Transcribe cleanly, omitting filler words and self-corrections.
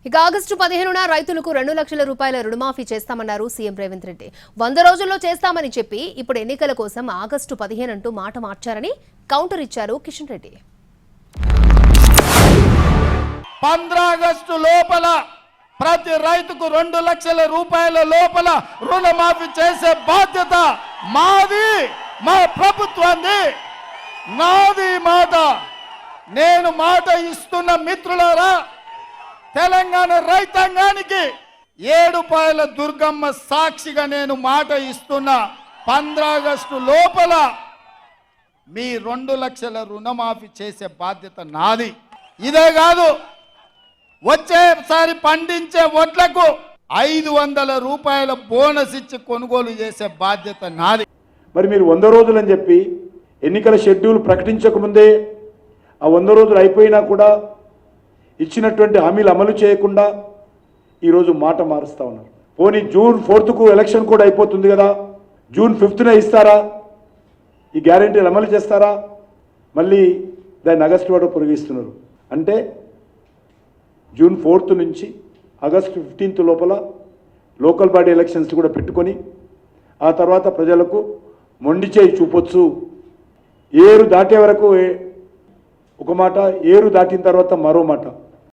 ఇక ఆగస్టు 15న రైతులకు 2 లక్షల రూపాయల రుణమాఫీ చేస్తామన్నారు సీఎం రేవంత్ రెడ్డి. 100 రోజుల్లో చేస్తామని చెప్పి ఇప్పుడు ఎన్నికల కోసం ఆగస్టు 15 అంటూ మాట మార్చారని కౌంటర్ ఇచ్చారు కిషన్ రెడ్డి. 15 ఆగస్టు లోపల ప్రతి రైతుకు 2 లక్షల రూపాయల లోపల రుణమాఫీ చేసే బాధ్యత మాది, మా ప్రభుత్వాన్ని. నాది మాట. నేను మాట ఇస్తున్న మిత్రులారా, తెలంగాణ రైతాంగానికి ఏడుపాయల దుర్గమ్మ సాక్షిగా నేను మాట ఇస్తున్నా. 15 ఆగస్టు లోపల మీ 2 లక్షల రుణమాఫీ చేసే బాధ్యత నాది. ఇదే కాదు, వచ్చేసారి పండించే వడ్లకు 500 రూపాయల బోనస్ ఇచ్చి కొనుగోలు చేసే బాధ్యత నాది. మరి మీరు 100 రోజులని చెప్పి ఎన్నికల షెడ్యూల్ ప్రకటించకముందే ఆ 100 రోజులు అయిపోయినా కూడా ఇచ్చినటువంటి హామీలు అమలు చేయకుండా ఈరోజు మాట మారుస్తూ ఉన్నారు. పోనీ జూన్ 4కు ఎలక్షన్ కూడా అయిపోతుంది కదా, జూన్ 5న ఇస్తారా? ఈ గ్యారెంటీలు అమలు చేస్తారా? మళ్ళీ దాన్ని ఆగస్టు వరకు పొడిగిస్తున్నారు. అంటే జూన్ 4 నుంచి ఆగస్టు 15 లోపల లోకల్ బాడీ ఎలక్షన్స్ కూడా పెట్టుకొని ఆ తర్వాత ప్రజలకు మొండి చేయి చూపొచ్చు. ఏరు దాటే వరకు ఒక మాట, ఏరు దాటిన తర్వాత మరో మాట.